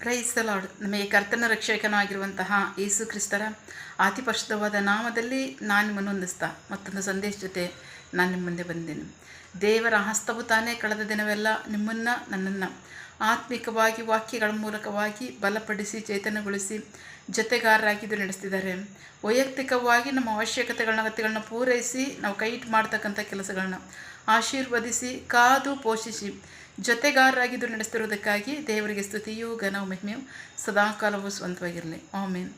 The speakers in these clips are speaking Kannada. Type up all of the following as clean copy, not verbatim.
Praise the lord. ನಮಗೆ ಕರ್ತನ ರಕ್ಷಕನೂ ಆಗಿರುವಂತಹ ಯೇಸು ಕ್ರಿಸ್ತರ ಅತಿ ಪರಿಶುದ್ಧವಾದ ನಾಮದಲ್ಲಿ ನಾನು ನಿಮ್ಮನ್ನು ಹೊಂದಿಸ್ತಾ ಮತ್ತೊಂದು ಸಂದೇಶ ಜೊತೆ ನಾನು ನಿಮ್ಮ ಮುಂದೆ ಬಂದೇನೆ. ದೇವರ ಹಸ್ತವು ತಾನೇ ಕಳೆದ ದಿನವೆಲ್ಲ ನಿಮ್ಮನ್ನು ನನ್ನನ್ನು ಆತ್ಮಿಕವಾಗಿ ವಾಕ್ಯಗಳ ಮೂಲಕವಾಗಿ ಬಲಪಡಿಸಿ ಚೈತನ್ಯಗೊಳಿಸಿ ಜೊತೆಗಾರರಾಗಿದ್ದು ನಡೆಸ್ತಿದ್ದಾರೆ. ವೈಯಕ್ತಿಕವಾಗಿ ನಮ್ಮ ಅಗತ್ಯಗಳನ್ನ ಪೂರೈಸಿ ನಾವು ಕೈ ಇಟ್ಟು ಮಾಡ್ತಕ್ಕಂಥ ಕೆಲಸಗಳನ್ನ ಆಶೀರ್ವದಿಸಿ ಕಾದು ಪೋಷಿಸಿ ಜೊತೆಗಾರರಾಗಿದ್ದು ನಡೆಸ್ತಿರೋದಕ್ಕಾಗಿ ದೇವರಿಗೆ ಸ್ತುತಿಯೂ ಘನವು ಮಹಿಮೆಯು ಸದಾಕಾಲವೂ ಸ್ವಂತವಾಗಿರಲಿ. ಆಮೇನ್.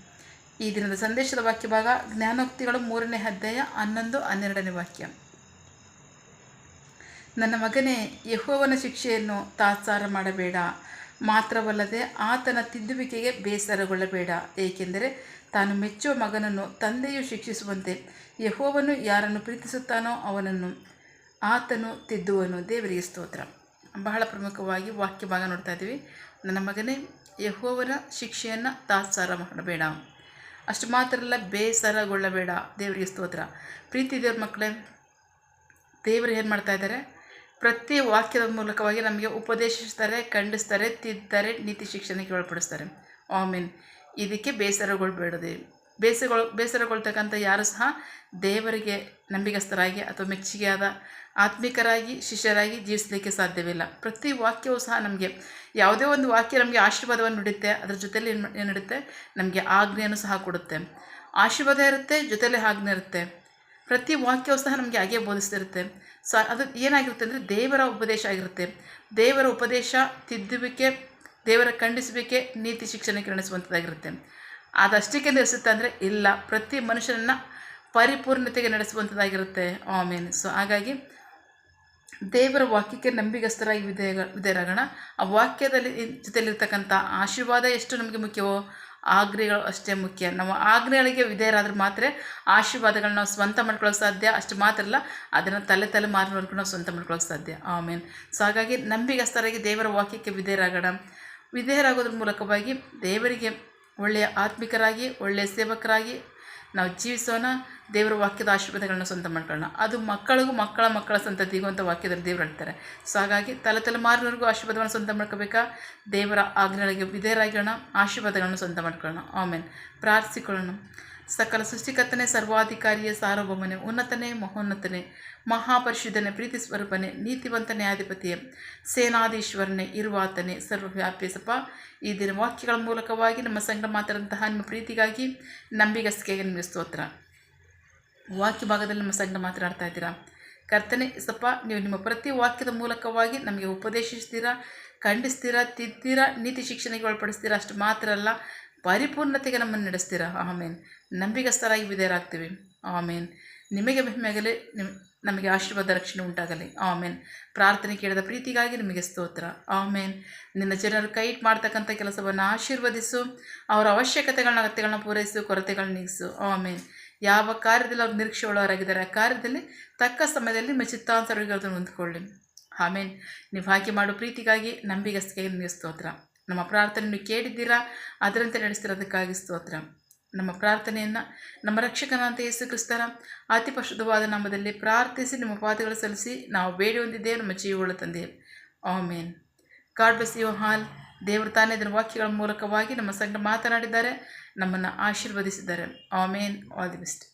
ಈ ದಿನದ ಸಂದೇಶದ ವಾಕ್ಯ ಭಾಗ ಜ್ಞಾನೋಕ್ತಿಗಳು 3ನೇ ಅಧ್ಯಾಯ 11-12ನೇ ವಾಕ್ಯ. ನನ್ನ ಮಗನೇ, ಯೆಹೋವನ ಶಿಕ್ಷೆಯನ್ನು ತಾತ್ಸಾರ ಮಾಡಬೇಡ, ಮಾತ್ರವಲ್ಲದೆ ಆತನ ತಿದ್ದುವಿಕೆಗೆ ಬೇಸರಗೊಳ್ಳಬೇಡ. ಏಕೆಂದರೆ ತಾನು ಮೆಚ್ಚುವ ಮಗನನ್ನು ತಂದೆಯು ಶಿಕ್ಷಿಸುವಂತೆ ಯೆಹೋವನು ಯಾರನ್ನು ಪ್ರೀತಿಸುತ್ತಾನೋ ಅವನನ್ನು ಆತನು ತಿದ್ದುವನು. ದೇವರಿಗೆ ಸ್ತೋತ್ರ. ಬಹಳ ಪ್ರಮುಖವಾಗಿ ವಾಕ್ಯ ಭಾಗ ನೋಡ್ತಾ ಇದ್ದೀವಿ. ನನ್ನ ಮಗನೇ, ಯೆಹೋವನ ಶಿಕ್ಷೆಯನ್ನು ತಾತ್ಸಾರ ಮಾಡಬೇಡ, ಅಷ್ಟು ಮಾತ್ರ ಅಲ್ಲ ಬೇಸರಗೊಳ್ಳಬೇಡ. ದೇವರಿಗೆ ಸ್ತೋತ್ರ. ಪ್ರೀತಿ ದೇವ್ರ ಮಕ್ಕಳೇ, ದೇವರು ಏನು ಮಾಡ್ತಾ ಇದ್ದಾರೆ? ಪ್ರತಿ ವಾಕ್ಯದ ಮೂಲಕವಾಗಿ ನಮಗೆ ಉಪದೇಶಿಸ್ತಾರೆ, ಖಂಡಿಸ್ತಾರೆ, ತಿದ್ತಾರೆ, ನೀತಿ ಶಿಕ್ಷಣಕ್ಕೆ ಒಳಪಡಿಸ್ತಾರೆ. ಆಮೇನ್. ಇದಕ್ಕೆ ಬೇಸರಗೊಳ್ಬೇಡದೆ. ಬೇಸರಗೊಳ್ತಕ್ಕಂಥ ಯಾರು ಸಹ ದೇವರಿಗೆ ನಂಬಿಗಸ್ತರಾಗಿ ಅಥವಾ ಮೆಚ್ಚುಗೆಯಾದ ಆತ್ಮಿಕರಾಗಿ ಶಿಷ್ಯರಾಗಿ ಜೀವಿಸಲಿಕ್ಕೆ ಸಾಧ್ಯವಿಲ್ಲ. ಪ್ರತಿ ವಾಕ್ಯವೂ ಸಹ ನಮಗೆ ಯಾವುದೇ ಒಂದು ವಾಕ್ಯ ನಮಗೆ ಆಶೀರ್ವಾದವನ್ನು ನೀಡುತ್ತೆ, ಅದರ ಜೊತೆಯಲ್ಲಿ ಏನು ನೀಡುತ್ತೆ? ನಮಗೆ ಆಜ್ಞೆಯನ್ನು ಸಹ ಕೊಡುತ್ತೆ. ಆಶೀರ್ವಾದ ಇರುತ್ತೆ, ಜೊತೆಯಲ್ಲೇ ಆಜ್ಞೆ ಇರುತ್ತೆ. ಪ್ರತಿ ವಾಕ್ಯವೂ ಸಹ ನಮಗೆ ಹಾಗೆ ಬೋಧಿಸ್ತಿರುತ್ತೆ. ಅದು ಏನಾಗಿರುತ್ತೆ ಅಂದರೆ ದೇವರ ಉಪದೇಶ ಆಗಿರುತ್ತೆ. ದೇವರ ಉಪದೇಶ ತಿದ್ದುವಿಕೆ, ದೇವರ ಖಂಡಿಸುವಿಕೆ, ನೀತಿ ಶಿಕ್ಷಣಕ್ಕೆ ನಡೆಸುವಂಥದ್ದಾಗಿರುತ್ತೆ. ಅದಷ್ಟಕ್ಕೆ ನಡೆಸುತ್ತೆ ಅಂದರೆ ಇಲ್ಲ, ಪ್ರತಿ ಮನುಷ್ಯನನ್ನು ಪರಿಪೂರ್ಣತೆಗೆ ನಡೆಸುವಂಥದ್ದಾಗಿರುತ್ತೆ. ಆಮೇನ್. ಹಾಗಾಗಿ ದೇವರ ವಾಕ್ಯಕ್ಕೆ ನಂಬಿಗಸ್ತರಾಗಿ ವಿಧೇಯರಾಗೋಣ. ಆ ವಾಕ್ಯದಲ್ಲಿ ಜೊತೆಯಲ್ಲಿರ್ತಕ್ಕಂಥ ಆಶೀರ್ವಾದ ಎಷ್ಟು ನಮಗೆ ಮುಖ್ಯವೋ ಆಜ್ಞೆಗಳು ಅಷ್ಟೇ ಮುಖ್ಯ. ನಾವು ಆಜ್ಞೆಗಳಿಗೆ ವಿಧೇಯರಾದ್ರೆ ಮಾತ್ರ ಆಶೀರ್ವಾದಗಳನ್ನ ನಾವು ಸ್ವಂತ ಮಾಡ್ಕೊಳ್ಳೋಕೆ ಸಾಧ್ಯ. ಅಷ್ಟು ಮಾತ್ರ ಅಲ್ಲ, ಅದನ್ನು ತಲೆಮಾರಿನವರೆಗೂ ನಾವು ಸ್ವಂತ ಮಾಡ್ಕೊಳ್ಳೋಕೆ ಸಾಧ್ಯ. ಆಮೇನ್. ಹಾಗಾಗಿ ನಂಬಿಗಸ್ತರಾಗಿ ದೇವರ ವಾಕ್ಯಕ್ಕೆ ವಿಧೇಯರಾಗೋದ್ರ ಮೂಲಕವಾಗಿ ದೇವರಿಗೆ ಒಳ್ಳೆಯ ಆತ್ಮಿಕರಾಗಿ ಒಳ್ಳೆಯ ಸೇವಕರಾಗಿ ನಾವು ಜೀವಿಸೋಣ. ದೇವರ ವಾಕ್ಯದ ಆಶೀರ್ವಾದಗಳನ್ನ ಸ್ವಂತ ಮಾಡ್ಕೊಳ್ಳೋಣ. ಅದು ಮಕ್ಕಳಿಗೂ ಮಕ್ಕಳ ಸಂತತಿಗೂ ಅಂತ ವಾಕ್ಯದಲ್ಲಿ ದೇವರು ಹೇಳ್ತಾರೆ. ಹಾಗಾಗಿ ತಲೆಮಾರಿನವರೆಗೂ ಆಶೀರ್ವಾದವನ್ನು ಸ್ವಂತ ಮಾಡ್ಕೋಬೇಕಾ? ದೇವರ ಆಜ್ಞೆಗಳಿಗೆ ವಿಧೇಯರಾಗೋಣ, ಆಶೀರ್ವಾದಗಳನ್ನು ಸ್ವಂತ ಮಾಡ್ಕೊಳ್ಳೋಣ. ಆಮೇಲೆ ಪ್ರಾರ್ಥಿಸಿಕೊಳ್ಳೋಣ. ಸಕಲ ಸೃಷ್ಟಿಕರ್ತನೆ, ಸರ್ವಾಧಿಕಾರಿಯೇ, ಸಾರ್ವಭೌಮನೆ, ಉನ್ನತನೇ, ಮಹೋನ್ನತನೇ, ಮಹಾಪರಿಶುದ್ಧನೇ, ಪ್ರೀತಿ ಸ್ವರೂಪನೇ, ನೀತಿವಂತ ನ್ಯಾಯಾಧಿಪತಿಯೇ, ಸೇನಾಧೀಶ್ವರನೇ, ಇರುವಾತನೇ, ಸರ್ವವ್ಯಾಪಿಸಪ್ಪ. ಈ ದಿನ ವಾಕ್ಯಗಳ ಮೂಲಕವಾಗಿ ನಮ್ಮ ಸಂಗಡ ಮಾತಾಡಿದಂತಹ ನಿಮ್ಮ ಪ್ರೀತಿಗಾಗಿ ನಂಬಿಗಸ್ತಿಕೆಗೆ ನಿಮಗೆ ಸ್ತೋತ್ರ. ವಾಕ್ಯ ಭಾಗದಲ್ಲಿ ನಮ್ಮ ಸಂಗಡ ಮಾತನಾಡ್ತಾ ಇದ್ದೀರಾ ಕರ್ತನೆ ಸಪ್ಪ. ನೀವು ನಿಮ್ಮ ಪ್ರತಿ ವಾಕ್ಯದ ಮೂಲಕವಾಗಿ ನಮಗೆ ಉಪದೇಶಿಸ್ತೀರಾ, ಖಂಡಿಸ್ತೀರಾ, ತಿದ್ತೀರಾ, ನೀತಿ ಶಿಕ್ಷಣಕ್ಕೆ ಒಳಪಡಿಸ್ತೀರಾ. ಅಷ್ಟು ಮಾತ್ರ ಅಲ್ಲ, ಪರಿಪೂರ್ಣತೆಗೆ ನಮ್ಮನ್ನು ನಡೆಸ್ತೀರಾ. ಆಮೇನ್. ನಂಬಿಗಸ್ತರಾಗಿ ವಿಧೇಯರಾಗ್ತೀವಿ. ಆಮೇನ್. ನಿಮಗೆ ಮಹಿಮೆಯಾಗಲಿ, ನಮಗೆ ಆಶೀರ್ವಾದ ರಕ್ಷಣೆ ಉಂಟಾಗಲಿ. ಆಮೇನ್. ಪ್ರಾರ್ಥನೆ ಕೇಳಿದ ಪ್ರೀತಿಗಾಗಿ ನಿಮಗೆ ಸ್ತೋತ್ರ. ಆಮೇನ್. ನಿನ್ನ ಜನರು ಕೈ ಇಟ್ಟು ಮಾಡ್ತಕ್ಕಂಥ ಕೆಲಸವನ್ನು ಆಶೀರ್ವದಿಸು, ಅವರ ಅಗತ್ಯಗಳನ್ನ ಪೂರೈಸು, ಕೊರತೆಗಳನ್ನ ನೀಗಿಸು. ಆಮೇನ್. ಯಾವ ಕಾರ್ಯದಲ್ಲಿ ಅವ್ರು ನಿರೀಕ್ಷೆ ಉಳ್ಳವರಾಗಿದ್ದಾರೆ, ಆ ಕಾರ್ಯದಲ್ಲಿ ತಕ್ಕ ಸಮಯದಲ್ಲಿ ನಿಮ್ಮ ಚಿತ್ತಾನುಸಾರವಾಗಿ ಹೊಂದ್ಕೊಳ್ಳಿ. ಆಮೇನ್. ನೀವು ಹಾಕಿ ಮಾಡೋ ಪ್ರೀತಿಗಾಗಿ ನಂಬಿಗಸ್ತಿಕೆಗೆ ನಿಮಗೆ ಸ್ತೋತ್ರ. ನಮ್ಮ ಪ್ರಾರ್ಥನೆಯನ್ನು ಕೇಳಿದ್ದೀರಾ, ಅದರಂತೆ ನಡೆಸ್ತಿರೋದಕ್ಕಾಗಿ ಸ್ತೋತ್ರ. ನಮ್ಮ ಪ್ರಾರ್ಥನೆಯನ್ನು ನಮ್ಮ ರಕ್ಷಕನಾದ ಯೇಸು ಕ್ರಿಸ್ತರ ಅತಿ ಪರಿಶುದ್ಧವಾದ ನಾಮದಲ್ಲಿ ಪ್ರಾರ್ಥಿಸಿ ನಿಮ್ಮ ಪಾದಗಳು ಸಲ್ಲಿಸಿ ನಾವು ಬೇಡಿ ಹೊಂದಿದ್ದೇವೆ ನಮ್ಮ ಜೀವಗಳ ತಂದೆ. ಆಮೇನ್. God bless you all. ದೇವರು ತಾನೇ ಇದರ ವಾಕ್ಯಗಳ ಮೂಲಕವಾಗಿ ನಮ್ಮ ಸಂಗಡ ಮಾತನಾಡಿದ್ದಾರೆ, ನಮ್ಮನ್ನು ಆಶೀರ್ವದಿಸಿದ್ದಾರೆ. ಆಮೇನ್. All the best.